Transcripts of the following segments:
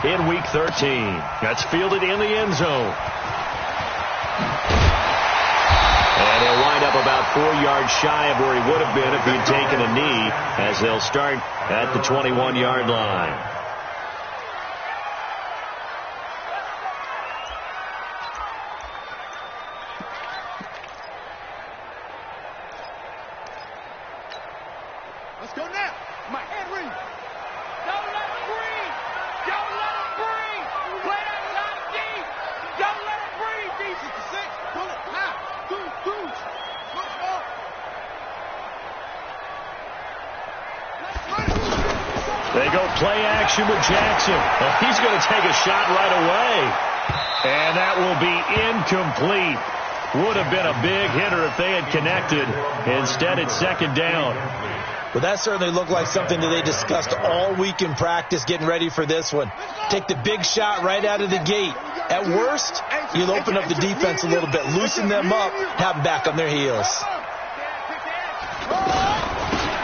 in Week 13. That's fielded in the end zone. And he'll wind up about 4 yards shy of where he would have been if he had taken a knee, as they'll start at the 21-yard line. Let's go now. My head ring. Don't let him breathe. Don't let him breathe. Play that line deep. Don't let him breathe. D66. Pull it. High. Two. Switch up. They go play action with Jackson. And he's going to take a shot right away. And that will be incomplete. Would have been a big hitter if they had connected. Instead, it's second down. Well, that certainly looked like something that they discussed all week in practice, getting ready for this one. Take the big shot right out of the gate. At worst, you'll open up the defense a little bit, loosen them up, have them back on their heels.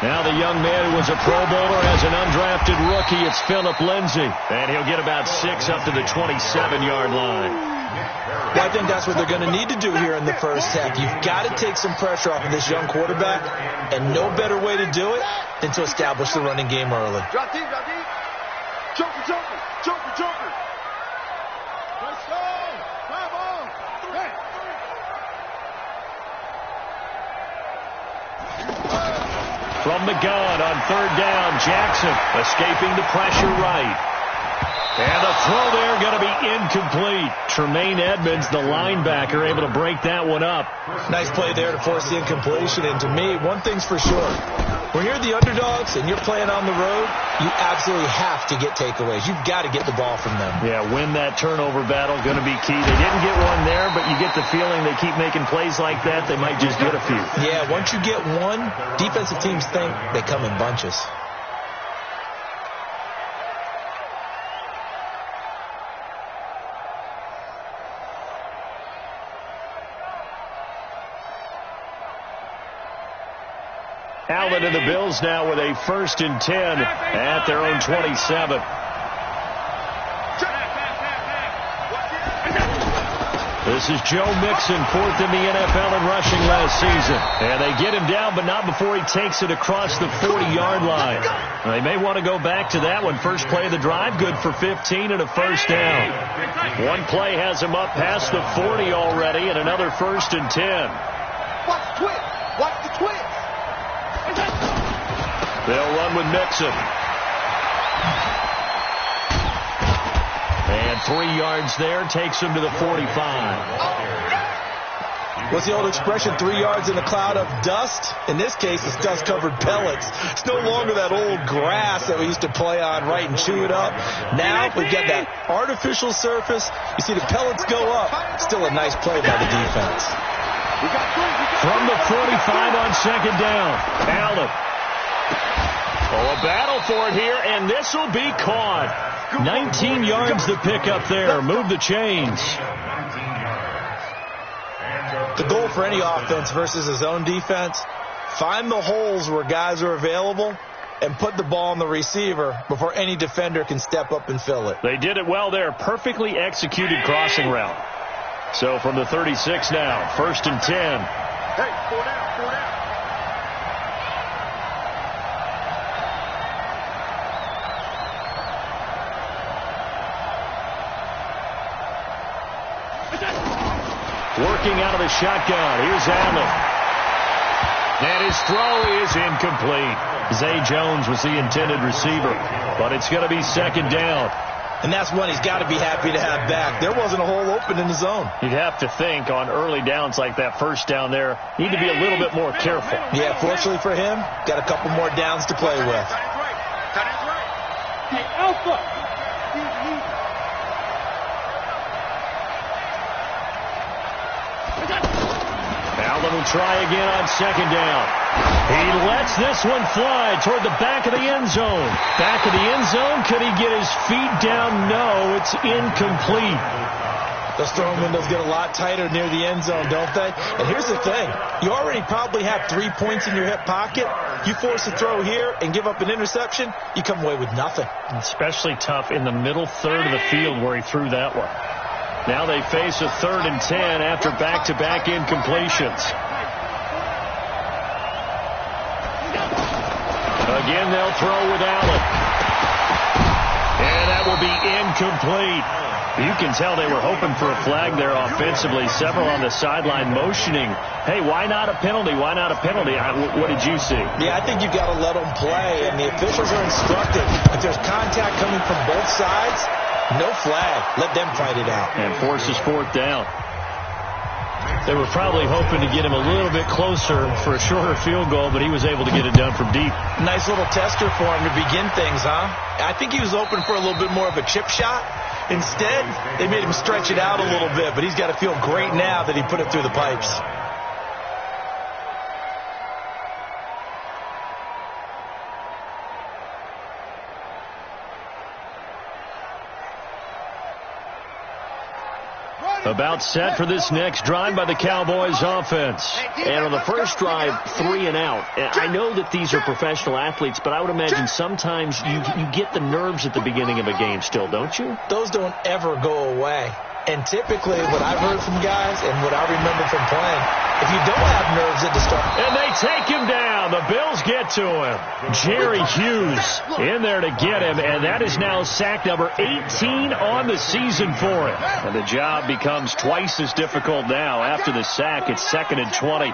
Now the young man who was a Pro Bowler as an undrafted rookie, it's Phillip Lindsay. And he'll get about 6 up to the 27-yard line. Well, I think that's what they're going to need to do here in the first half. You've got to take some pressure off of this young quarterback, and no better way to do it than to establish the running game early. Drop deep. Joker. Let's go. Come on. Hey. From the gun on third down, Jackson escaping the pressure right. And the throw there going to be incomplete. Tremaine Edmonds, the linebacker, able to break that one up. Nice play there to force the incompletion. And to me, one thing's for sure. When you're the underdogs and you're playing on the road, you absolutely have to get takeaways. You've got to get the ball from them. Yeah, win that turnover battle, going to be key. They didn't get one there, but you get the feeling they keep making plays like that, they might just get a few. Yeah, once you get one, defensive teams think they come in bunches. Allen and the Bills now with a 1st and 10 at their own 27. This is Joe Mixon, 4th in the NFL in rushing last season. And they get him down, but not before he takes it across the 40-yard line. They may want to go back to that one. First play of the drive, good for 15 and a first down. One play has him up past the 40 already, and another 1st and 10. Watch the twist. They'll run with Mixon. And 3 yards there, takes him to the 45. What's the old expression, 3 yards in a cloud of dust? In this case, it's dust-covered pellets. It's no longer that old grass that we used to play on, right, and chew it up. Now we've got that artificial surface. You see the pellets go up. Still a nice play by the defense. From the 45 on second down, Allen. Oh, a battle for it here, and this will be caught. 19 yards to pick up there. Move the chains. The goal for any offense versus his own defense, find the holes where guys are available and put the ball on the receiver before any defender can step up and fill it. They did it well there. Perfectly executed crossing route. So from the 36 now, 1st and 10. Hey, 4 down. Working out of the shotgun. Here's Allen. And his throw is incomplete. Zay Jones was the intended receiver, but it's going to be second down. And that's one he's got to be happy to have back. There wasn't a hole open in the zone. You'd have to think on early downs like that first down there, need to be a little bit more careful. Yeah, fortunately for him, got a couple more downs to play with. Hey, Alpha. Allen will try again on second down. He lets this one fly toward the back of the end zone. Back of the end zone. Could he get his feet down? No, it's incomplete. Those throwing windows get a lot tighter near the end zone, don't they? And here's the thing. You already probably have 3 points in your hip pocket. You force a throw here and give up an interception, you come away with nothing. Especially tough in the middle third of the field where he threw that one. Now they face a 3rd and 10 after back-to-back incompletions. Again, they'll throw with Allen. And that will be incomplete. You can tell they were hoping for a flag there offensively. Several on the sideline motioning, hey, why not a penalty? Why not a penalty? What did you see? Yeah, I think you've got to let them play, and the officials are instructed. If there's contact coming from both sides, no flag. Let them fight it out. And forces 4th down. They were probably hoping to get him a little bit closer for a shorter field goal, but he was able to get it done from deep. Nice little tester for him to begin things, huh? I think he was open for a little bit more of a chip shot. Instead, they made him stretch it out a little bit, but he's got to feel great now that he put it through the pipes. About set for this next drive by the Cowboys offense. And on the first drive, 3 and out. And I know that these are professional athletes, but I would imagine sometimes you get the nerves at the beginning of a game still, don't you? Those don't ever go away. And typically, what I've heard from guys and what I remember from playing, if you don't have nerves at the start. And they take him down. The Bills get to him. Jerry Hughes in there to get him, and that is now sack number 18 on the season for him. And the job becomes twice as difficult now. After the sack, it's 2nd and 20.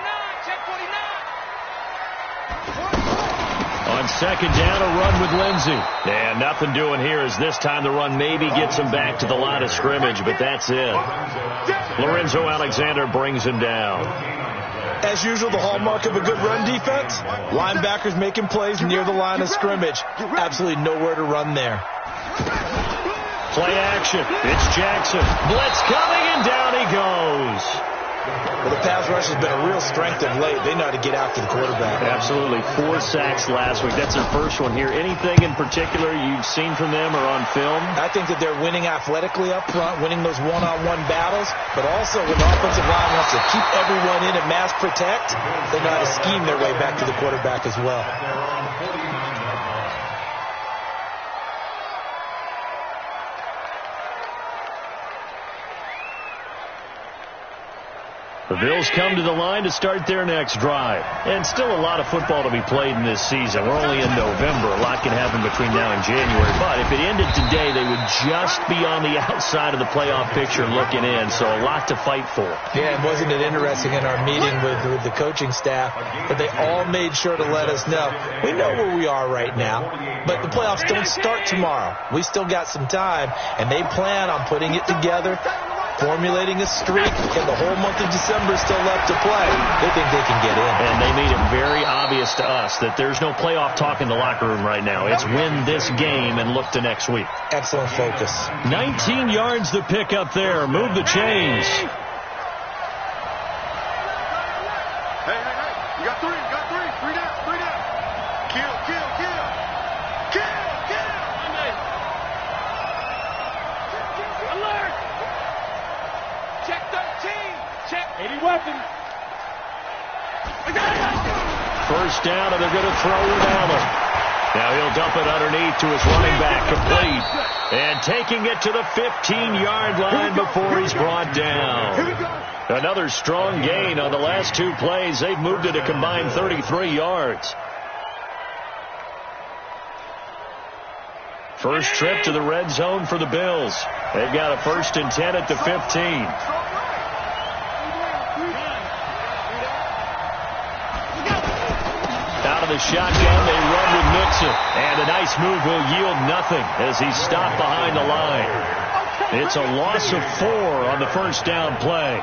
On 2nd down, a run with Lindsey. And nothing doing here as this time the run maybe gets him back to the line of scrimmage, but that's it. Lorenzo Alexander brings him down. As usual, the hallmark of a good run defense, linebackers making plays near the line of scrimmage. Absolutely nowhere to run there. Play action. It's Jackson. Blitz coming, and down he goes. Well, the pass rush has been a real strength of late. They know how to get after the quarterback. Absolutely. 4 sacks last week. That's their first one here. Anything in particular you've seen from them or on film? I think that they're winning athletically up front, winning those one-on-one battles, but also when the offensive line wants to keep everyone in and mass protect, they know how to scheme their way back to the quarterback as well. The Bills come to the line to start their next drive. And still a lot of football to be played in this season. We're only in November. A lot can happen between now and January. But if it ended today, they would just be on the outside of the playoff picture looking in. So a lot to fight for. Yeah, and wasn't it interesting in our meeting with the coaching staff that they all made sure to let us know, we know where we are right now, but the playoffs don't start tomorrow. We still got some time, and they plan on putting it together, formulating a streak, and the whole month of December is still left to play. They think they can get in. And they made it very obvious to us that there's no playoff talk in the locker room right now. It's win this game and look to next week. Excellent focus. 19 yards to pick up there. Move the chains. Hey. You got 3. You got 3. 3 down. 3 down. Kill. Alert. Check 13. Check 80 weapons. First down, and they're going to throw with Allen. Now he'll dump it underneath to his running back, complete. And taking it to the 15-yard line before he's brought down. Another strong gain on the last 2 plays. They've moved it a combined 33 yards. First trip to the red zone for the Bills. They've got a 1st and 10 at the 15. Out of the shotgun, they run with Mixon. And a nice move will yield nothing as he's stopped behind the line. It's a loss of 4 on the first down play.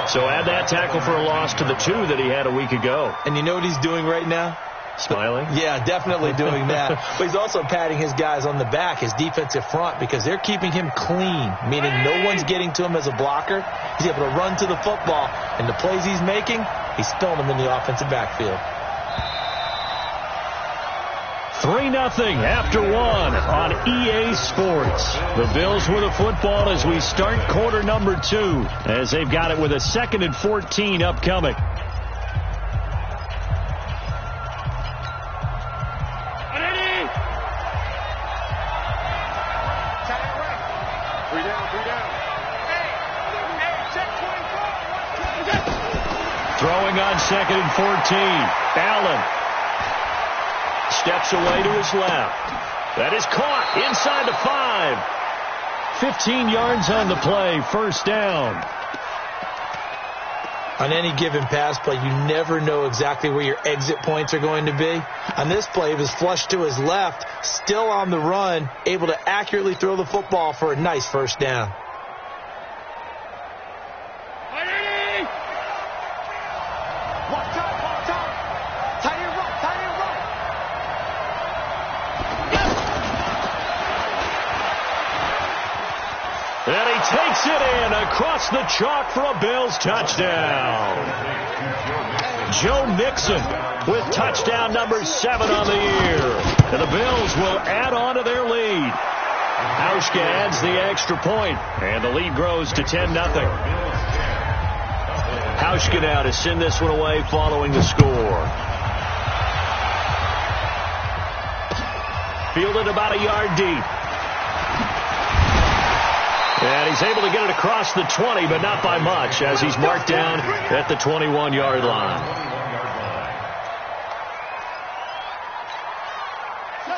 So add that tackle for a loss to the 2 that he had a week ago. And you know what he's doing right now? Smiling? Yeah, definitely doing that. But he's also patting his guys on the back, his defensive front, because they're keeping him clean, meaning no one's getting to him as a blocker. He's able to run to the football, and the plays he's making, he's spilling them in the offensive backfield. 3-0 after one on EA Sports. The Bills with a football as we start quarter number 2, as they've got it with a 2nd and 14 upcoming. Throwing on 2nd and 14. Allen steps away to his left. That is caught inside the 5. 15 yards on the play. First down. On any given pass play, you never know exactly where your exit points are going to be. On this play, it was flushed to his left, still on the run, able to accurately throw the football for a nice first down. And he takes it in across the chalk for a Bills touchdown. Joe Mixon with touchdown number 7 on the year. And the Bills will add on to their lead. Hauschka adds the extra point, and the lead grows to 10-0. Hauschka now to send this one away following the score. Fielded about a yard deep. And he's able to get it across the 20, but not by much, as he's marked down at the 21-yard line.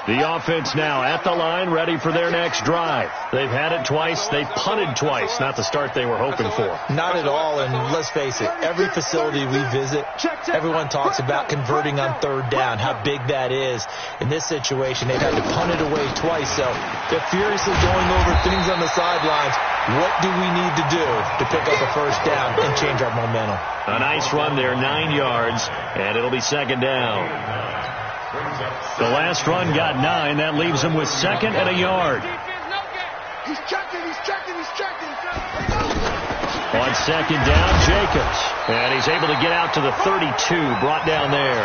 The offense now at the line, ready for their next drive. They've had it twice. They've punted twice. Not the start they were hoping for. Not at all, and let's face it, every facility we visit, everyone talks about converting on 3rd down, how big that is. In this situation, they've had to punt it away twice, so they're furiously going over things on the sidelines. What do we need to do to pick up a first down and change our momentum? A nice run there, 9 yards, and it'll be 2nd down. The last run got 9. That leaves him with 2nd and a yard. He's checking. On 2nd down, Jacobs. And he's able to get out to the 32, brought down there.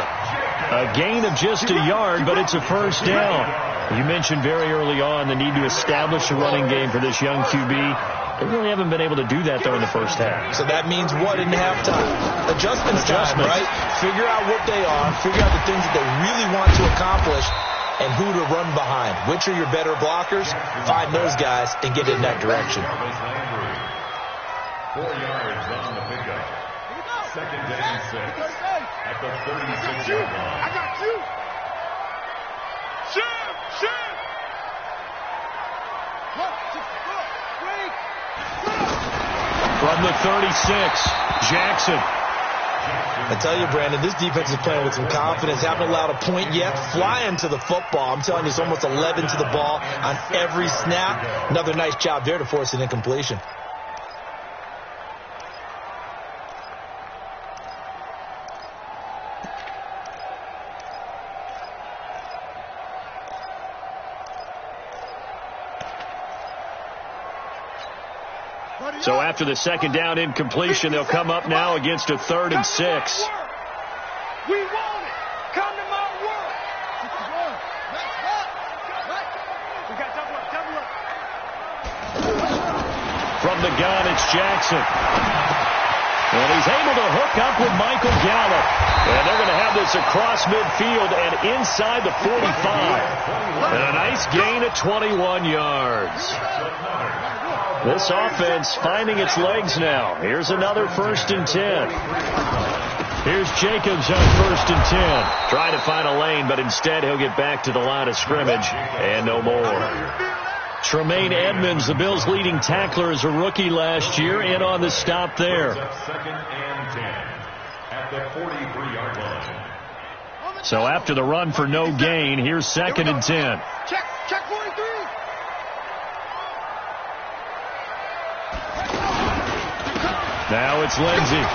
A gain of just a yard, but it's a first down. You mentioned very early on the need to establish a running game for this young QB. They really haven't been able to do that, though, in the first half. So that means what in halftime? Adjustments time, right? Figure out what they are, figure out the things that they really want to accomplish, and who to run behind. Which are your better blockers? Find those guys and get in that direction. 4 yards on the pickup. 2nd and 6 at the 36-yard line. I got you. Shoot. From the 36, Jackson. I tell you, Brandon, this defense is playing with some confidence. Haven't allowed a point yet. Flying to the football. I'm telling you, it's almost 11 to the ball on every snap. Another nice job there to force an incompletion. So after the 2nd down incompletion, they'll come up now against a 3rd and 6. We want it. Come to my work. We got double up. From the gun, it's Jackson. And he's able to hook up with Michael Gallup. And they're going to have this across midfield and inside the 45. And a nice gain of 21 yards. This offense finding its legs now. Here's another 1st and 10. Here's Jacobs on 1st and 10. Trying to find a lane, but instead he'll get back to the line of scrimmage and no more. Tremaine Edmonds, the Bills' leading tackler as a rookie last year, in on the stop there. 2nd and 10 at the 43-yard line. So after the run for no gain, here's 2nd and 10. Check 43. Now it's Lindsey.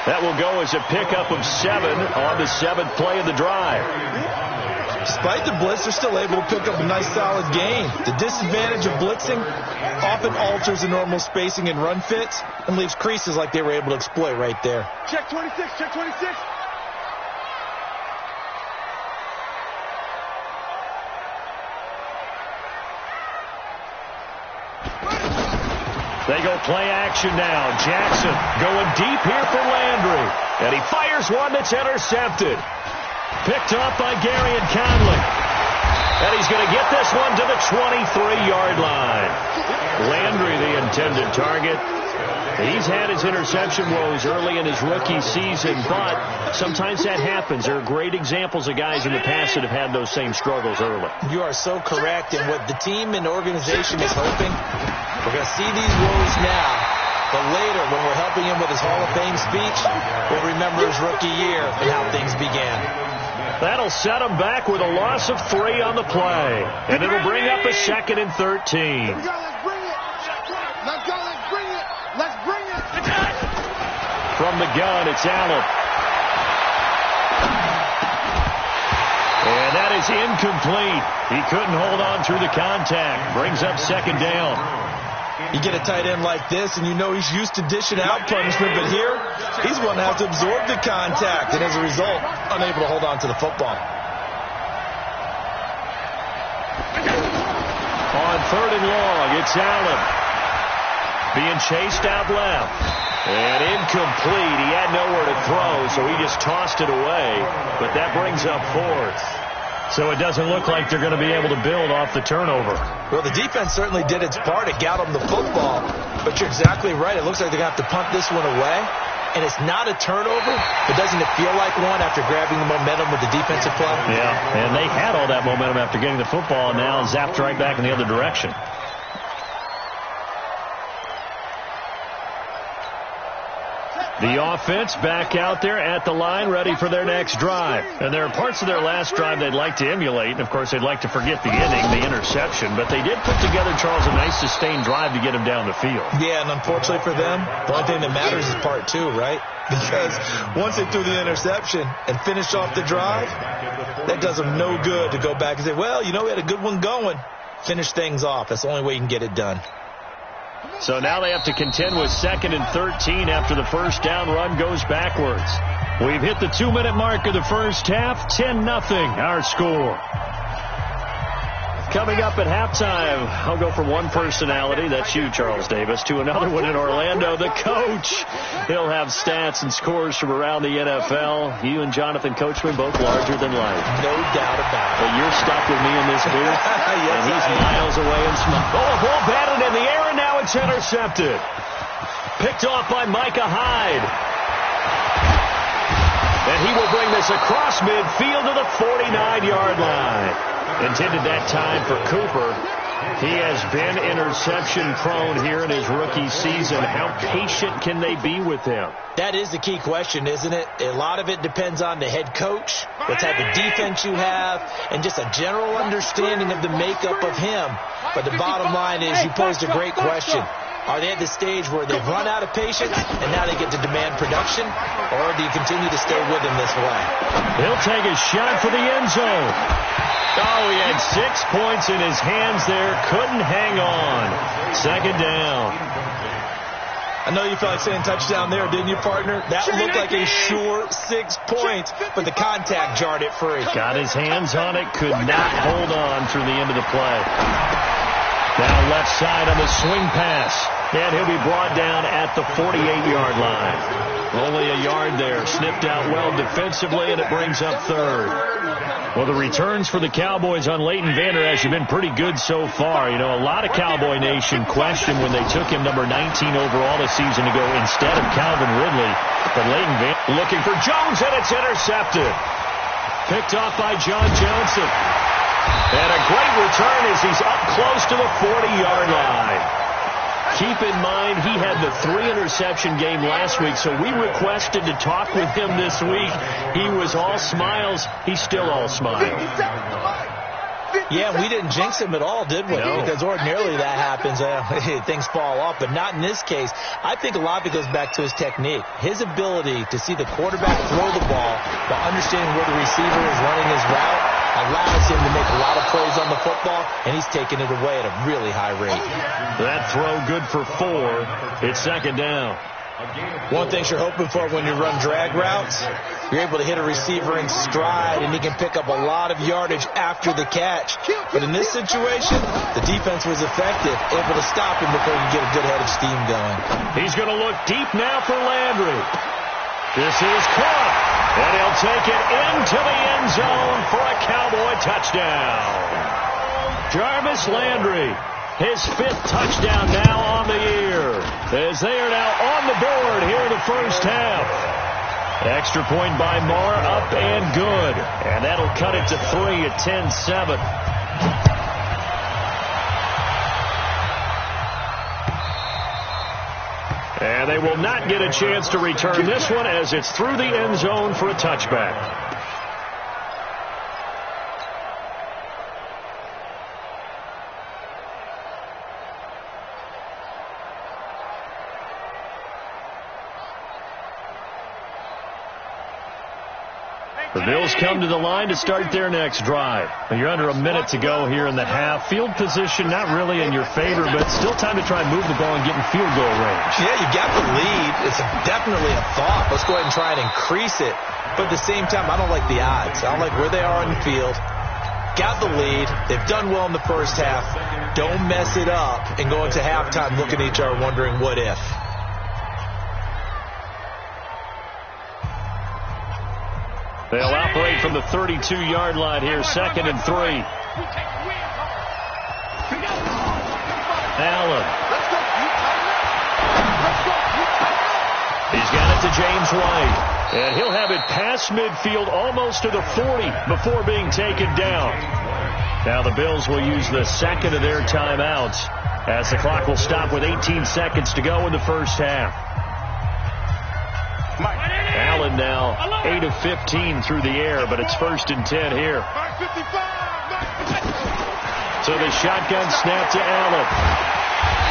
That will go as a pickup of 7 on the 7th play of the drive. Despite the blitz, they're still able to pick up a nice solid gain. The disadvantage of blitzing often alters the normal spacing and run fits and leaves creases like they were able to exploit right there. Check 26. They go play action now. Jackson going deep here for Landry. And he fires one that's intercepted. Picked off by Gary and Conley. And he's going to get this one to the 23-yard line. Landry, the intended target. He's had his interception woes early in his rookie season, but sometimes that happens. There are great examples of guys in the past that have had those same struggles early. You are so correct. And what the team and organization is hoping, we're going to see these woes now, but later when we're helping him with his Hall of Fame speech, we'll remember his rookie year and how things began. That'll set him back with a loss of 3 on the play. And it'll bring up a 2nd and 13. From the gun, it's Allen. And that is incomplete. He couldn't hold on through the contact. Brings up 2nd down. You get a tight end like this, and you know he's used to dishing out punishment, but here, he's going to have to absorb the contact, and as a result, unable to hold on to the football. On 3rd and long, it's Allen. Being chased out left. And incomplete. He had nowhere to throw, so he just tossed it away. But that brings up 4th. So it doesn't look like they're going to be able to build off the turnover. Well, the defense certainly did its part. It got them the football. But you're exactly right. It looks like they're going to have to punt this one away. And it's not a turnover, but doesn't it feel like one after grabbing the momentum with the defensive play? Yeah, and they had all that momentum after getting the football, and now zapped right back in the other direction. The offense back out there at the line, ready for their next drive. And there are parts of their last drive they'd like to emulate. And, of course, they'd like to forget the inning, the interception. But they did put together, Charles, a nice sustained drive to get him down the field. Yeah, and unfortunately for them, the only thing that matters is part 2, right? Because once they threw the interception and finished off the drive, that does them no good to go back and say, well, you know, we had a good one going. Finish things off. That's the only way you can get it done. So now they have to contend with 2nd and 13 after the first down run goes backwards. We've hit the 2-minute mark of the first half. 10-0 our score. Coming up at halftime, I'll go from one personality, that's you, Charles Davis, to another one in Orlando, the coach. He'll have stats and scores from around the NFL. You and Jonathan Coachman, both larger than life. No doubt about it. But you're stuck with me in this booth, Yes, and he's miles away and small. Oh, a ball batted in the air, and now it's intercepted. Picked off by Micah Hyde. And he will bring this across midfield to the 49-yard line. Intended that time for Cooper. He has been interception-prone here in his rookie season. How patient can they be with him? That is the key question, isn't it? A lot of it depends on the head coach, what type of defense you have, and just a general understanding of the makeup of him. But the bottom line is you posed a great question. Are they at the stage where they've run out of patience and now they get to demand production? Or do you continue to stay with him this way? He'll take a shot for the end zone. Oh, he had 6 points in his hands there. Couldn't hang on. 2nd down. I know you felt like saying touchdown there, didn't you, partner? That looked like a sure 6 points, but the contact jarred it free. Got his hands on it. Could not hold on through the end of the play. Now left side on the swing pass. And he'll be brought down at the 48-yard line. Only a yard there. Snipped out well defensively, and it brings up 3rd. Well, the returns for the Cowboys on Leighton Vander Esch have been pretty good so far. You know, a lot of Cowboy Nation questioned when they took him number 19 overall a season ago instead of Calvin Ridley. But Leighton Vander looking for Jones, and it's intercepted. Picked off by John Johnson. And a great return as he's up close to the 40-yard line. Keep in mind, he had the 3-interception game last week, so we requested to talk with him this week. He was all smiles. He's still all smiles. Yeah, we didn't jinx him at all, did we? No. Because ordinarily that happens. Things fall off, but not in this case. I think a lot of it goes back to his technique. His ability to see the quarterback throw the ball while understanding where the receiver is running his route allows him to make a lot of plays on the football, and he's taking it away at a really high rate. That throw good for 4. It's 2nd down. One thing you're hoping for when you run drag routes, you're able to hit a receiver in stride, and he can pick up a lot of yardage after the catch. But in this situation, the defense was effective, able to stop him before he could get a good head of steam going. He's going to look deep now for Landry. This is caught, and he'll take it into the end zone for a Cowboy touchdown. Jarvis Landry, his 5th touchdown now on the year, as they are now on the board here in the first half. Extra point by Marr, up and good. And that'll cut it to 3 at 10-7. And they will not get a chance to return this one as it's through the end zone for a touchback. The Bills come to the line to start their next drive. You're under a minute to go here in the half. Field position not really in your favor, but still time to try and move the ball and get in field goal range. Yeah, you got the lead. It's definitely a thought. Let's go ahead and try and increase it. But at the same time, I don't like the odds. I don't like where they are on the field. Got the lead. They've done well in the first half. Don't mess it up and go into halftime looking at each other wondering what if. They'll operate from the 32-yard line here, 2nd and 3. Allen. He's got it to James White. And he'll have it past midfield almost to the 40 before being taken down. Now the Bills will use the 2nd of their timeouts as the clock will stop with 18 seconds to go in the first half. Allen now 8 of 15 through the air, but it's 1st and 10 here. So the shotgun snap to Allen.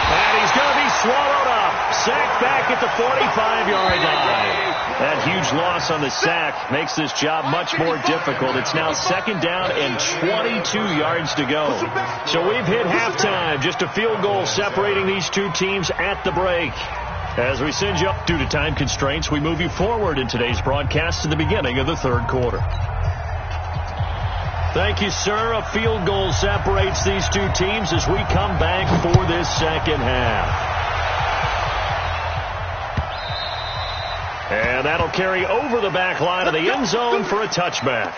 And he's going to be swallowed up. Sacked back at the 45-yard line. That huge loss on the sack makes this job much more difficult. It's now 2nd down and 22 yards to go. So we've hit halftime. Just a field goal separating these two teams at the break. As we send you up due to time constraints, we move you forward in today's broadcast to the beginning of the 3rd quarter. Thank you, sir. A field goal separates these two teams as we come back for this 2nd half. And that'll carry over the back line of the end zone for a touchback.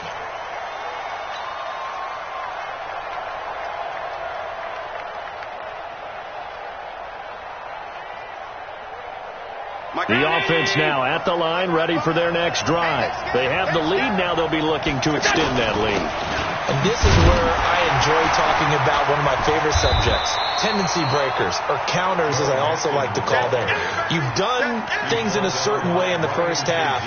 The offense now at the line, ready for their next drive. They have the lead. Now they'll be looking to extend that lead. And this is where I enjoy talking about one of my favorite subjects, tendency breakers, or counters as I also like to call them. You've done things in a certain way in the first half,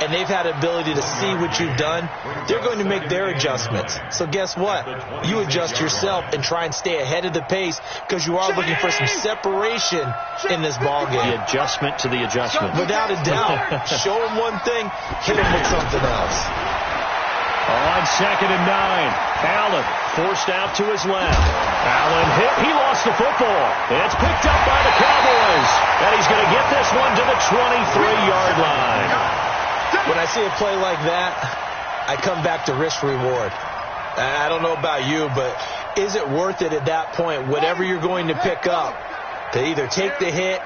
and they've had the ability to see what you've done. They're going to make their adjustments. So guess what? You adjust yourself and try and stay ahead of the pace because you are looking for some separation in this ballgame. The adjustment to the adjustment. Without a doubt. Show them one thing, hit them with something else. On 2nd and 9, Allen forced out to his left. Allen hit. He lost the football. It's picked up by the Cowboys. And he's going to get this one to the 23-yard line. When I see a play like that, I come back to risk-reward. I don't know about you, but is it worth it at that point, whatever you're going to pick up, to either take the hit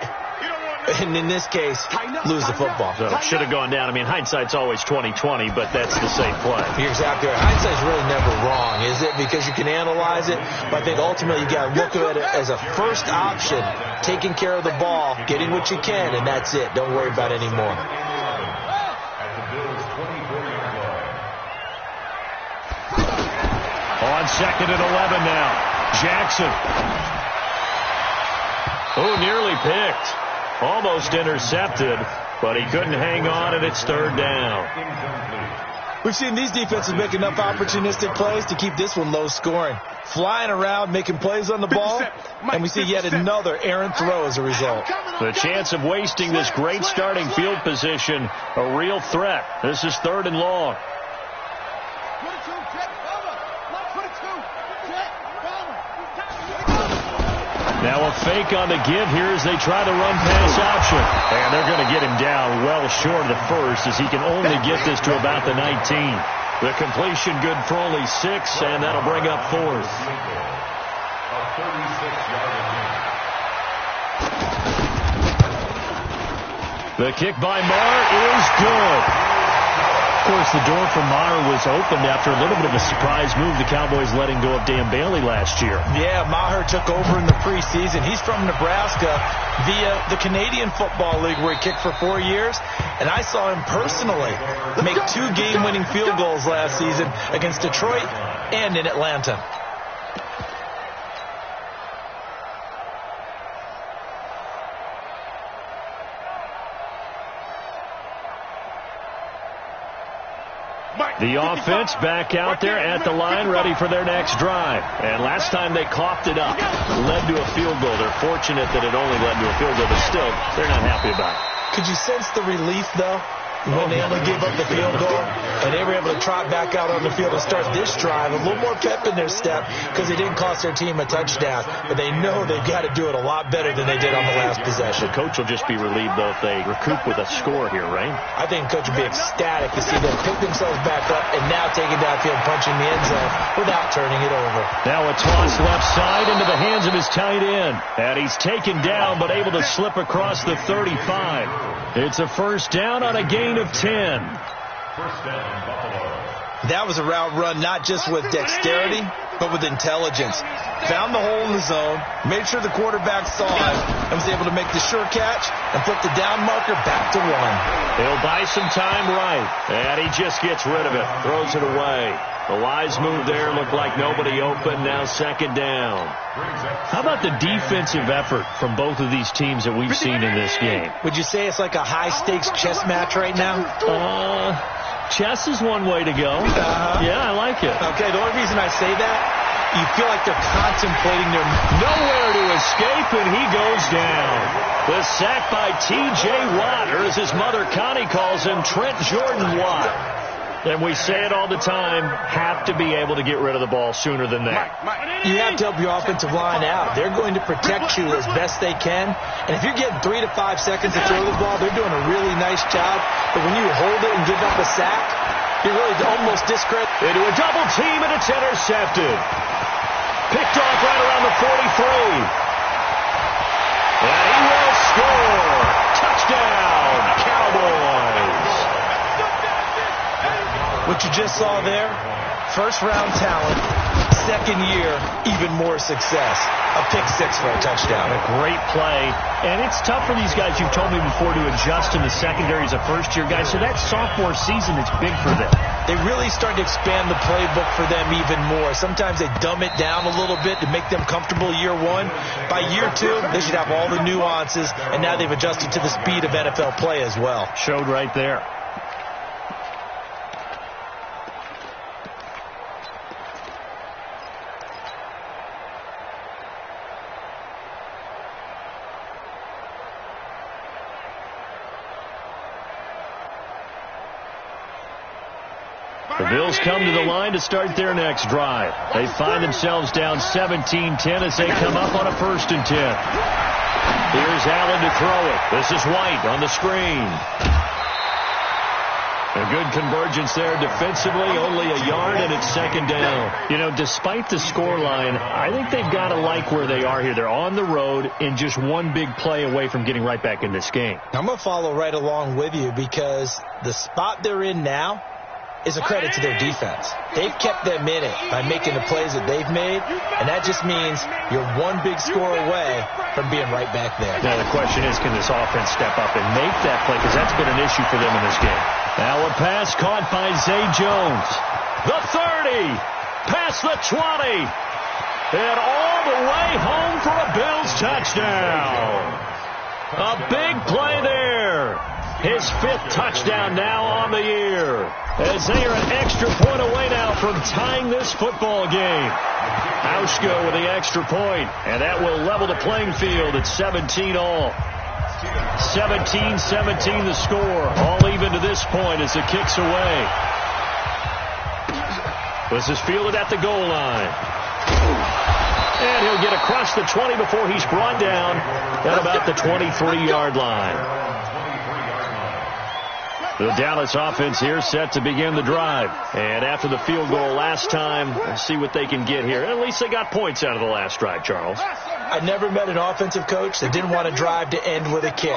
and, in this case, lose the football? So it should have gone down. I mean, hindsight's always 20/20, but that's the safe play. You're exactly right. Hindsight's really never wrong, is it? Because you can analyze it, but I think ultimately you got to look at it as a first option, taking care of the ball, getting what you can, and that's it. Don't worry about it anymore. On 2nd and 11 now. Jackson. Oh, nearly picked. Almost intercepted, but he couldn't hang on, and it's 3rd down. We've seen these defenses make enough opportunistic plays to keep this one low scoring. Flying around, making plays on the ball, and we see yet another errant throw as a result. The chance of wasting this great starting field position, a real threat. This is 3rd and long. Now a fake on the give here as they try the run-pass option. And they're going to get him down well short of the first as he can only get this to about the 19. The completion good for only 6, and that'll bring up 4th. A 36-yard gain. The kick by Maher is good. Of course, the door for Maher was opened after a little bit of a surprise move, the Cowboys letting go of Dan Bailey last year. Yeah, Maher took over in the preseason. He's from Nebraska via the Canadian Football League where he kicked for 4 years. And I saw him personally make 2 game-winning field goals last season against Detroit and in Atlanta. The offense back out there at the line, ready for their next drive. And last time they coughed it up, led to a field goal. They're fortunate that it only led to a field goal, but still, they're not happy about it. Could you sense the relief, though, when they only gave up the field goal and they were able to trot back out on the field and start this drive? A little more pep in their step because they didn't cost their team a touchdown, but they know they've got to do it a lot better than they did on the last possession. The coach will just be relieved, though, if they recoup with a score here, right? I think the coach will be ecstatic to see them pick themselves back up and now take it downfield, punching the end zone without turning it over. Now a toss left side into the hands of his tight end. And he's taken down but able to slip across the 35. It's a first down on a gain of 10. First down, Buffalo. That was a route run not just with dexterity, but with intelligence. Found the hole in the zone, made sure the quarterback saw it, and was able to make the sure catch and flip the down marker back to 1. He'll buy some time right, and he just gets rid of it, throws it away. The wise move there looked like nobody open, now second down. How about the defensive effort from both of these teams that we've seen in this game? Would you say it's like a high-stakes chess match right now? Chess is one way to go. Yeah, I like it. Okay, the only reason I say that, you feel like they're contemplating their... Nowhere to escape, and he goes down. The sack by T.J. Watt, or as his mother Connie calls him, Trent Jordan Watt. And we say it all the time, have to be able to get rid of the ball sooner than that. You have to help your offensive line out. They're going to protect you as best they can. And if you're getting 3 to 5 seconds to throw the ball, they're doing a really nice job. But when you hold it and give up a sack, you're really almost discredit. Into a double team, and it's intercepted. Picked off right around the 43. And he will score. Touchdown, Cowboys. What you just saw there, first-round talent, second year, even more success. A pick-6 for a touchdown. A great play. And it's tough for these guys, you've told me before, to adjust in the secondary as a first-year guy. So that sophomore season is big for them. They really start to expand the playbook for them even more. Sometimes they dumb it down a little bit to make them comfortable year 1. By year 2, they should have all the nuances, and now they've adjusted to the speed of NFL play as well. Showed right there. The Bills come to the line to start their next drive. They find themselves down 17-10 as they come up on a 1st and 10. Here's Allen to throw it. This is White on the screen. A good convergence there defensively, only a yard, and it's second down. You know, despite the scoreline, I think they've got to like where they are here. They're on the road and just one big play away from getting right back in this game. I'm going to follow right along with you because the spot they're in now is a credit to their defense. They've kept them in it by making the plays that they've made, and that just means you're one big score away from being right back there. Now the question is, can this offense step up and make that play? Because that's been an issue for them in this game. Now a pass caught by Zay Jones. The 30, past the 20, and all the way home for a Bills touchdown. A big play there. His 5th touchdown now on the year. As they are an extra point away now from tying this football game. Auschko with the extra point, and that will level the playing field at 17 all. 17-17 the score. All even to this point as it kicks away. This is fielded at the goal line. And he'll get across the 20 before he's brought down at about the 23-yard line. The Dallas offense here set to begin the drive. And after the field goal last time, we'll see what they can get here. At least they got points out of the last drive, Charles. I never met an offensive coach that didn't want to drive to end with a kick.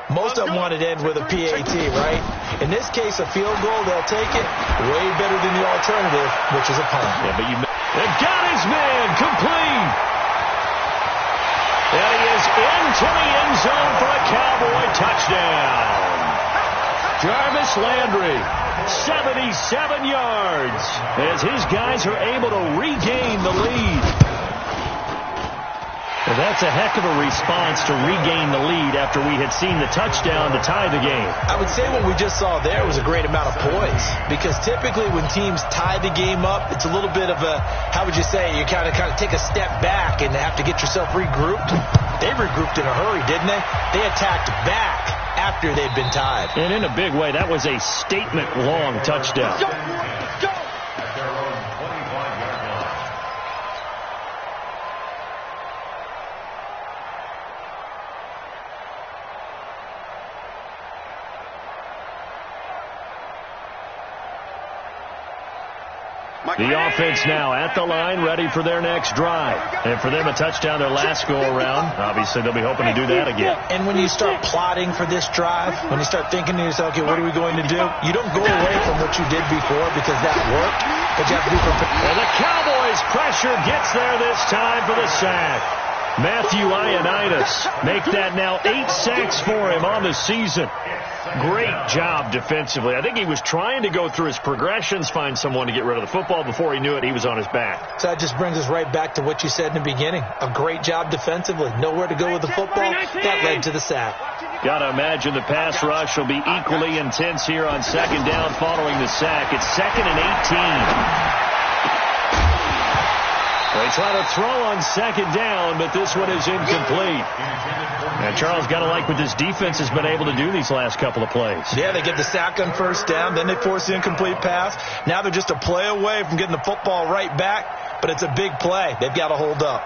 Most of them wanted to end with a PAT, right? In this case, a field goal, they'll take it way better than the alternative, which is a punt. Yeah, but they've got his man complete. And he is into the end zone for a Cowboy touchdown. Jarvis Landry, 77 yards, as his guys are able to regain the lead. Well, that's a heck of a response to regain the lead after we had seen the touchdown to tie the game. I would say what we just saw there was a great amount of poise, because typically when teams tie the game up, it's a little bit of a, how would you say, you kind of take a step back and have to get yourself regrouped. They regrouped in a hurry, didn't they? They attacked back after they'd been tied. And in a big way, that was a statement-long touchdown. Let's go! Let's go! At their own 25-yard line. The offense now at the line, ready for their next drive. And for them, a touchdown their last go-around. Obviously, they'll be hoping to do that again. And when you start plotting for this drive, when you start thinking to yourself, okay, what are we going to do? You don't go away from what you did before because that worked, but you have to be prepared. And the Cowboys' pressure gets there this time for the sack. Matthew Ioannidis make that now 8 sacks for him on the season. Great job defensively. I think he was trying to go through his progressions, find someone to get rid of the football. Before he knew it, he was on his back. So that just brings us right back to what you said in the beginning. A great job defensively. Nowhere to go with the football. That led to the sack. Got to imagine the pass rush will be equally intense here on second down following the sack. It's 2nd and 18. They try to throw on second down, but this one is incomplete. And Charles, got to like what this defense has been able to do these last couple of plays. Yeah, they get the sack on first down, then they force the incomplete pass. Now they're just a play away from getting the football right back, but it's a big play. They've got to hold up.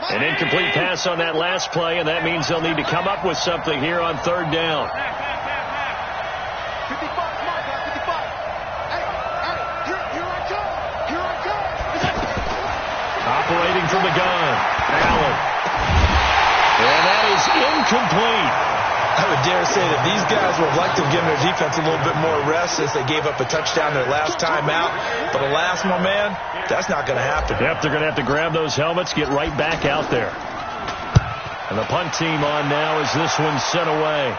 An incomplete pass on that last play, and that means they'll need to come up with something here on third down. 55, come on, 55. Hey, here I come. Here I come. Operating from the gun, Allen. And that is incomplete. I would dare say that these guys would have liked to have given their defense a little bit more rest since they gave up a touchdown their last time out. But alas, my man, that's not going to happen. Yep, they're going to have to grab those helmets, get right back out there. And the punt team on now as this one's sent away.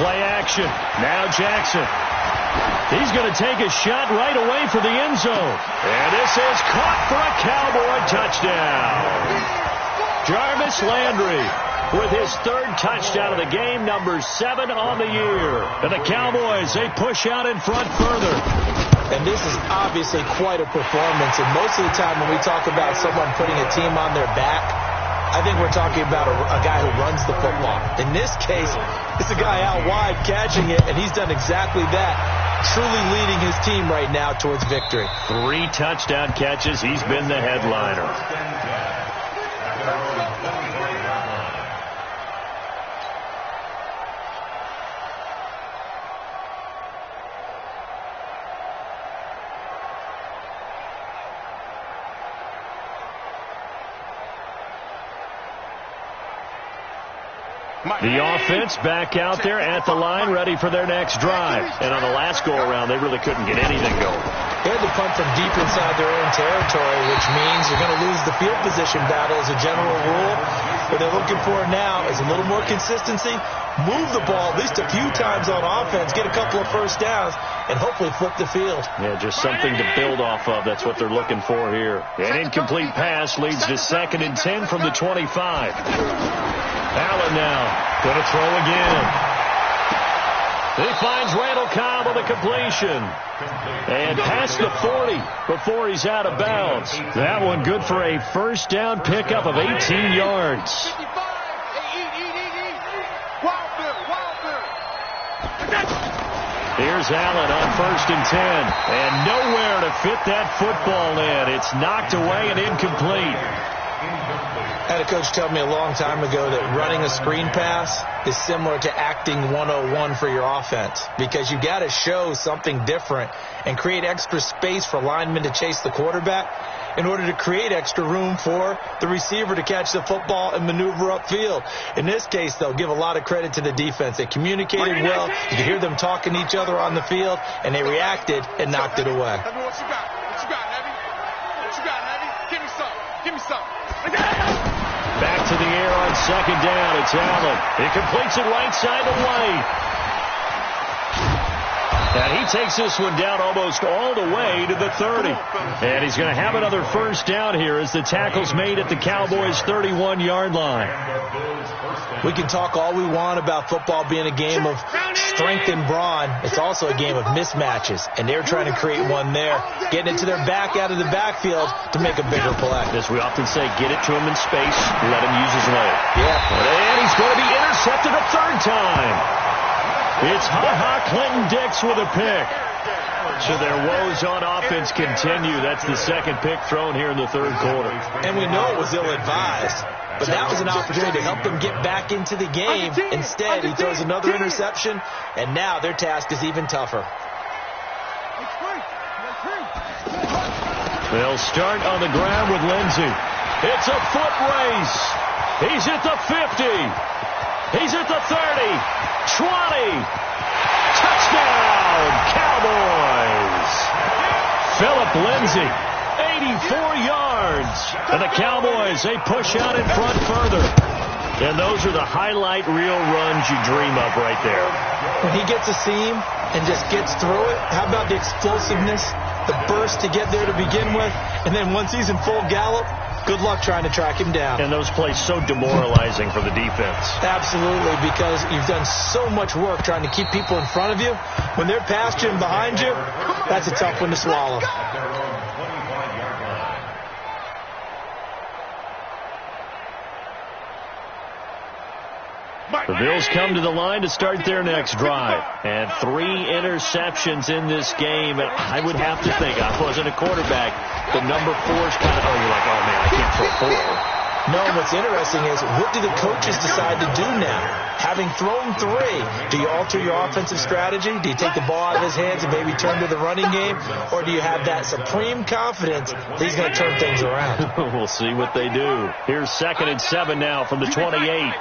Play action. Now Jackson. He's going to take a shot right away for the end zone. And this is caught for a Cowboy touchdown. Jarvis Landry with his 3rd touchdown of the game, number 7 on the year. And the Cowboys, they push out in front further. And this is obviously quite a performance. And most of the time when we talk about someone putting a team on their back, I think we're talking about a guy who runs the football. In this case, it's a guy out wide catching it, and he's done exactly that, truly leading his team right now towards victory. 3 touchdown catches. He's been the headliner. The offense back out there at the line, ready for their next drive. And on the last go-around, they really couldn't get anything going. They had to punt from deep inside their own territory, which means you're going to lose the field position battle as a general rule. What they're looking for now is a little more consistency, move the ball at least a few times on offense, get a couple of first downs, and hopefully flip the field. Yeah, just something to build off of. That's what they're looking for here. An incomplete pass leads to 2nd and 10 from the 25. Allen now going to throw again. He finds Randall Cobb on the completion. And past the 40 before he's out of bounds. That one good for a first down pickup of 18 yards. Here's Allen on 1st and 10. And nowhere to fit that football in. It's knocked away and incomplete. I had a coach tell me a long time ago that running a screen pass is similar to acting 101 for your offense, because you got to show something different and create extra space for linemen to chase the quarterback in order to create extra room for the receiver to catch the football and maneuver upfield. In this case, they'll give a lot of credit to the defense. They communicated well. You could hear them talking to each other on the field, and they reacted and knocked it away. What you got? What you got, Heavy? What you got, Heavy? Give me some. Give me some. Back to the air on 2nd down. It's Allen. He completes it right side of White. And he takes this one down almost all the way to the 30. And he's going to have another first down here as the tackle's made at the Cowboys' 31-yard line. We can talk all we want about football being a game of strength and brawn. It's also a game of mismatches, and they're trying to create one there, getting it to their back out of the backfield to make a bigger play. As we often say, get it to him in space, let him use his leg. Yeah. And he's going to be intercepted a 3rd time. It's Ha-Ha Clinton-Dix with a pick. So their woes on offense continue. That's the 2nd pick thrown here in the 3rd quarter. And we know it was ill-advised, but that was an opportunity to help them get back into the game. Instead, he throws another interception, and now their task is even tougher. They'll start on the ground with Lindsey. It's a foot race. He's at the 50. He's at the 30. 20. Touchdown, Cowboys. Philip Lindsey, 84 yards. And the Cowboys, they push out in front further. And those are the highlight reel runs you dream of right there. When he gets a seam and just gets through it, how about the explosiveness, the burst to get there to begin with, and then once he's in full gallop, good luck trying to track him down. And those plays so demoralizing for the defense. Absolutely, because you've done so much work trying to keep people in front of you. When they're past you and behind you, that's a tough one to swallow. The Bills come to the line to start their next drive. And 3 interceptions in this game. And I would have to think, I wasn't a quarterback, the number 4's kind of, you're like, oh, man, I can't throw 4. No, what's interesting is, what do the coaches decide to do now? Having thrown 3, do you alter your offensive strategy? Do you take the ball out of his hands and maybe turn to the running game? Or do you have that supreme confidence that he's going to turn things around? We'll see what they do. Here's 2nd and 7 now from the 28.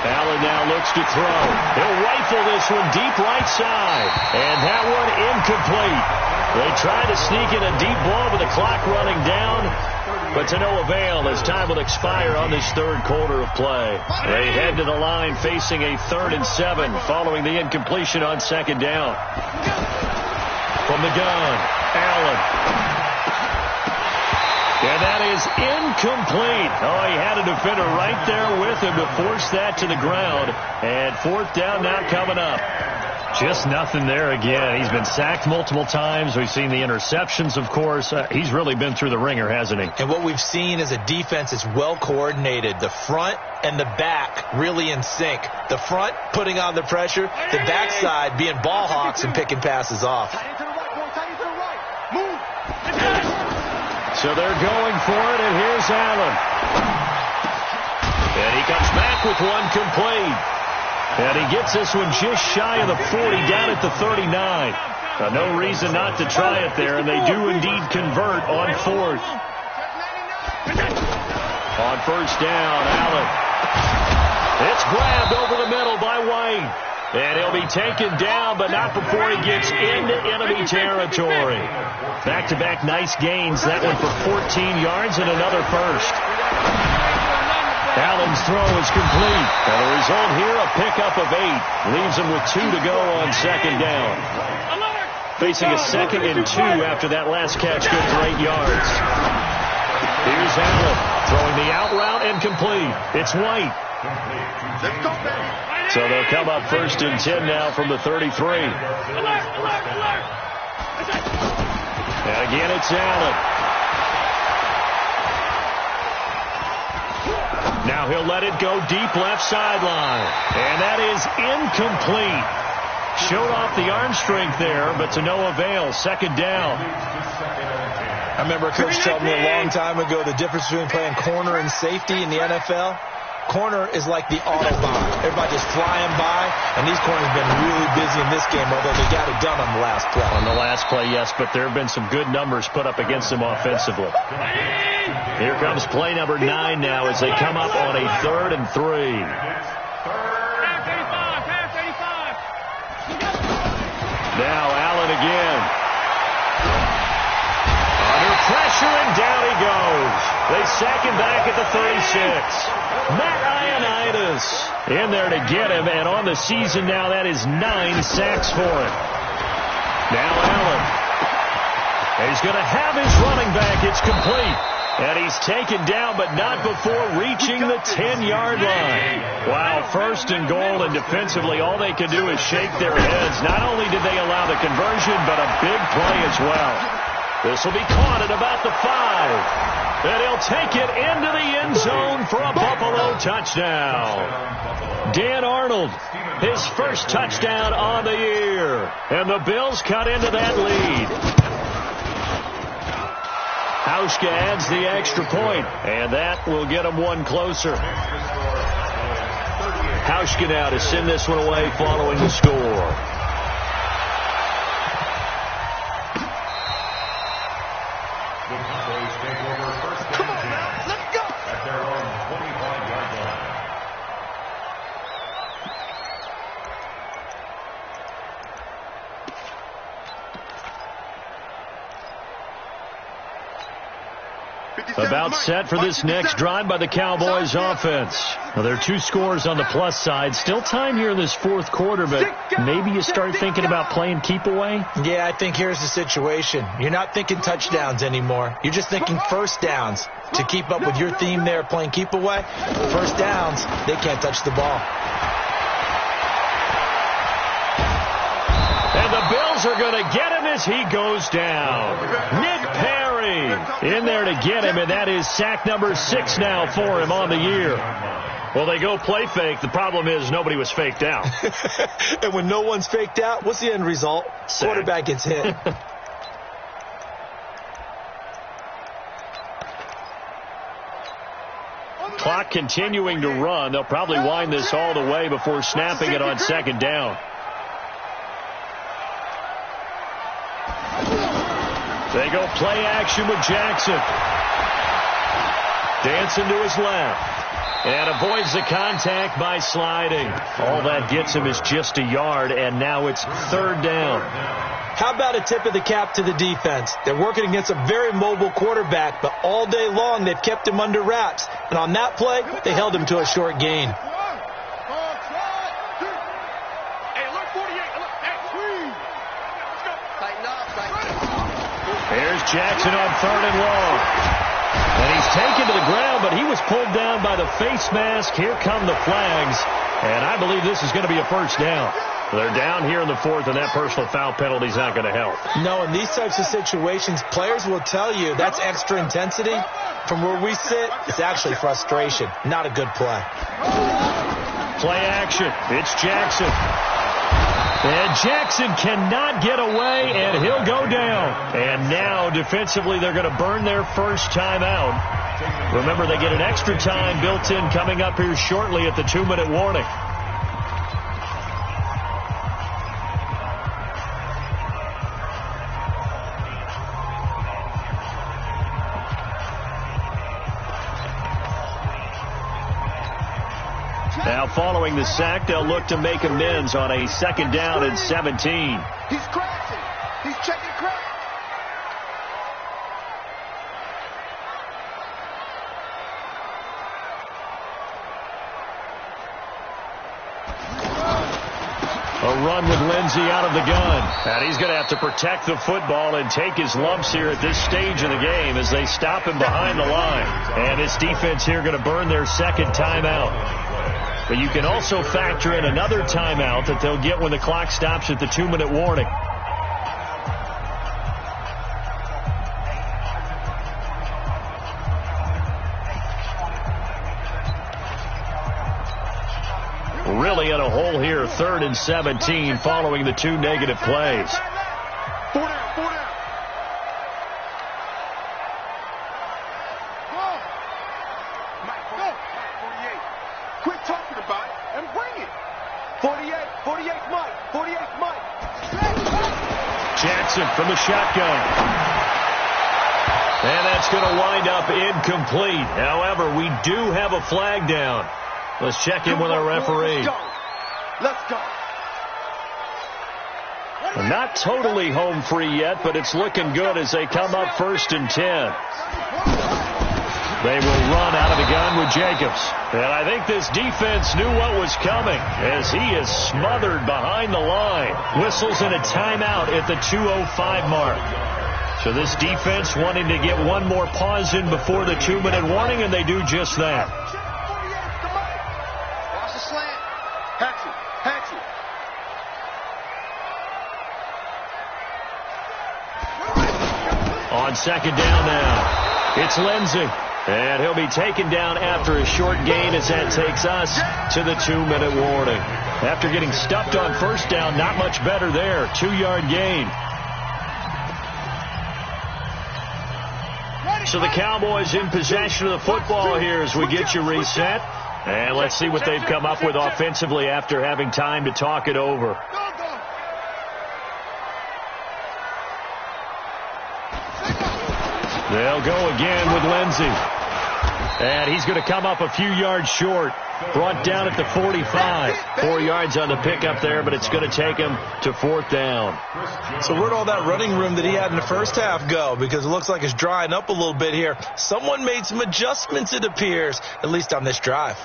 Allen now looks to throw. He'll rifle this one deep right side. And that one incomplete. They try to sneak in a deep ball with the clock running down, but to no avail as time will expire on this 3rd quarter of play. They head to the line facing a 3rd and 7 following the incompletion on 2nd down. From the gun, Allen. And that is incomplete. Oh, he had a defender right there with him to force that to the ground. And 4th down now coming up. Just nothing there again. He's been sacked multiple times. We've seen the interceptions, of course. He's really been through the ringer, hasn't he? And what we've seen is a defense that's well coordinated. The front and the back really in sync. The front putting on the pressure. The backside being ball hawks and picking passes off. So they're going for it, and here's Allen. And he comes back with one complete. And he gets this one just shy of the 40, down at the 39. No reason not to try it there, and they do indeed convert on 4th. On 1st down, Allen. It's grabbed over the middle by White. And he'll be taken down, but not before he gets into enemy territory. Back-to-back nice gains. That one for 14 yards and another first. Allen's throw is complete. And the result here, a pickup of 8. Leaves him with 2 to go on second down. Facing a 2nd and 2 after that last catch, good for 8 yards. Here's Allen throwing the out route and complete. It's White. So they'll come up 1st and 10 now from the 33. And again, it's Allen. Now he'll let it go deep left sideline. And that is incomplete. Showed off the arm strength there, but to no avail. 2nd down. I remember a coach told me a long time ago the difference between playing corner and safety in the NFL. Corner is like the Autobahn. Everybody just flying by, and these corners have been really busy in this game, although they got it done on the last play. On the last play, yes, but there have been some good numbers put up against them offensively. Here comes play number 9 now as they come up on a 3rd and 3. Now Allen again. Under pressure, and down he goes. They sack him back at the 36. Matt Ioannidis in there to get him, and on the season now, that is 9 sacks for him. Now Allen. He's going to have his running back. It's complete. And he's taken down, but not before reaching the 10-yard line. Wow, 1st and goal, and defensively, all they can do is shake their heads. Not only did they allow the conversion, but a big play as well. This will be caught at about the 5. And he'll take it into the end zone for a Buffalo touchdown. Dan Arnold, his first touchdown on the year. And the Bills cut into that lead. Hauschka adds the extra point, and that will get him one closer. Hauschka now to send this one away following the score. About set for this next drive by the Cowboys offense. Well, there are 2 scores on the plus side. Still time here in this 4th quarter, but maybe you start thinking about playing keep away? Yeah, I think here's the situation. You're not thinking touchdowns anymore. You're just thinking first downs. To keep up with your theme there, playing keep away, first downs, they can't touch the ball. And the Bills are going to get him as he goes down. Nick Perry in there to get him, and that is sack number 6 now for him on the year. Well, they go play fake. The problem is nobody was faked out. And when no one's faked out, what's the end result? Sack. Quarterback gets hit. Clock continuing to run. They'll probably wind this all the way before snapping it on 2nd down. They go play action with Jackson. Dancing to his left. And avoids the contact by sliding. All that gets him is just a yard, and now it's 3rd down. How about a tip of the cap to the defense? They're working against a very mobile quarterback, but all day long they've kept him under wraps. And on that play, they held him to a short gain. Here's Jackson on 3rd and long. And he's taken to the ground, but he was pulled down by the face mask. Here come the flags. And I believe this is going to be a first down. They're down here in the 4th, and that personal foul penalty is not going to help. No, in these types of situations, players will tell you that's extra intensity. From where we sit, it's actually frustration. Not a good play. Play action. It's Jackson. And Jackson cannot get away, and he'll go down. And now, defensively, they're going to burn their first time out. Remember, they get an extra time built in coming up here shortly at the 2-minute warning. Now Now following the sack, they'll look to make amends on a 2nd down and 17. He's crashing. He's checking crash. A run with Lindsey out of the gun. And he's going to have to protect the football and take his lumps here at this stage of the game as they stop him behind the line. And this defense here going to burn their 2nd timeout. But you can also factor in another timeout that they'll get when the clock stops at the 2-minute warning. Really in a hole here, 3rd and 17 following the 2 negative plays. 4 down, 4 down. Go. Mike, go. 48. Quit talking about it and bring it. 48, 48's Mike, 48's Mike. Jackson from the shotgun. And that's going to wind up incomplete. However, we do have a flag down. Let's check in with our referee. Let's go. Not totally home free yet, but it's looking good as they come up 1st and 10. They will run out of the gun with Jacobs. And I think this defense knew what was coming as he is smothered behind the line. Whistles in a timeout at the 2:05 mark. So this defense wanting to get one more pause in before the 2-minute warning, and they do just that. On 2nd down now, it's Lindsey. And he'll be taken down after a short gain as that takes us to the 2-minute warning. After getting stuffed on 1st down, not much better there. 2-yard gain. So the Cowboys in possession of the football here as we get you reset. And let's see what they've come up with offensively after having time to talk it over. They'll go again with Lindsey. And he's going to come up a few yards short. Brought down at the 45. 4 yards on the pickup there, but it's going to take him to 4th down. So where'd all that running room that he had in the first half go? Because it looks like it's drying up a little bit here. Someone made some adjustments, it appears, at least on this drive.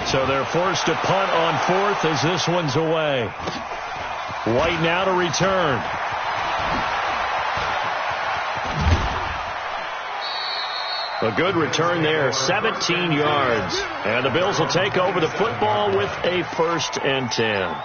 So they're forced to punt on 4th as this one's away. White now to return. A good return there, 17 yards. And the Bills will take over the football with a 1st and 10.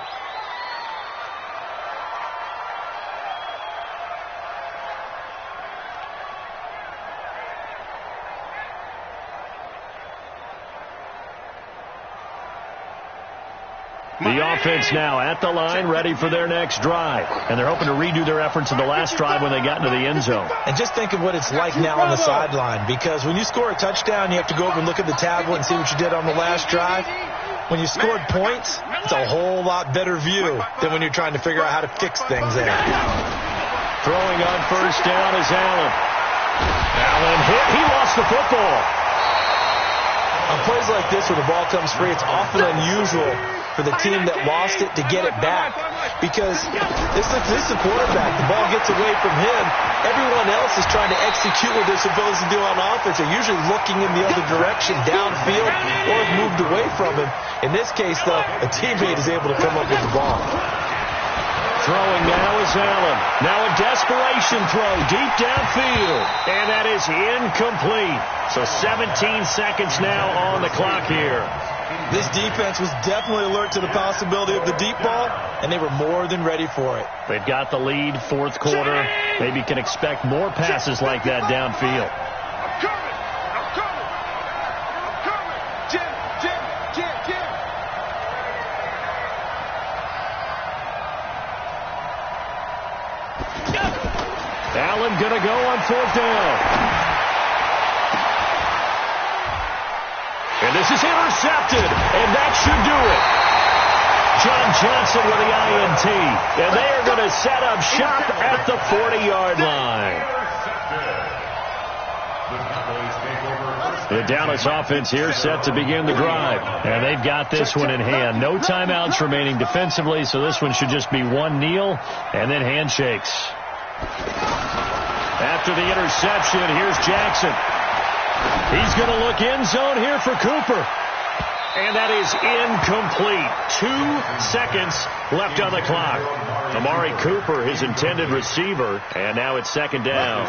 The offense now at the line, ready for their next drive. And they're hoping to redo their efforts in the last drive when they got into the end zone. And just think of what it's like now on the sideline, because when you score a touchdown, you have to go over and look at the tablet and see what you did on the last drive. When you scored points, it's a whole lot better view than when you're trying to figure out how to fix things there. Throwing on 1st down is Allen. Allen hit. He lost the football. On plays like this where the ball comes free, it's often unusual for the team that lost it to get it back, because this is the quarterback. The ball gets away from him. Everyone else is trying to execute what they're supposed to do on offense. They're usually looking in the other direction, downfield, or have moved away from him. In this case, though, a teammate is able to come up with the ball. Throwing now is Allen. Now a desperation throw deep downfield. And that is incomplete. So 17 seconds now on the clock here. This defense was definitely alert to the possibility of the deep ball, and they were more than ready for it. They've got the lead, 4th quarter. Maybe can expect more passes like that downfield. I'm coming. I'm coming. I'm coming. Jim. Allen going to go on 4th down. And this is intercepted, and that should do it. John Johnson with the INT. And they are going to set up shop at the 40-yard line. The Dallas offense here set to begin the drive. And they've got this one in hand. No timeouts remaining defensively, so this one should just be one kneel and then handshakes. After the interception, here's Jackson. He's going to look end zone here for Cooper. And that is incomplete. 2 seconds left on the clock. Amari Cooper, his intended receiver, and now it's second down.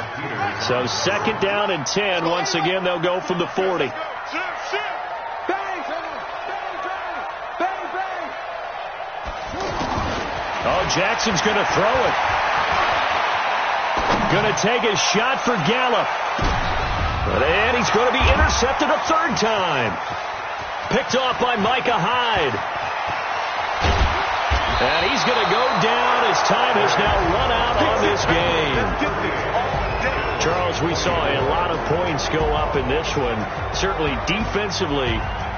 So second down and 10. Once again, they'll go from the 40. Oh, Jackson's going to throw it. Going to take a shot for Gallup. And he's going to be intercepted a third time. Picked off by Micah Hyde. And he's going to go down as time has now run out on this game. Charles, we saw a lot of points go up in this one. Certainly defensively,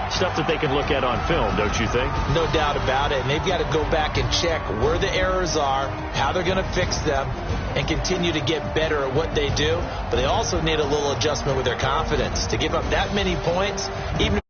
stuff that they can look at on film, don't you think? No doubt about it. And they've got to go back and check where the errors are, how they're going to fix them, and continue to get better at what they do. But they also need a little adjustment with their confidence. To give up that many points, even if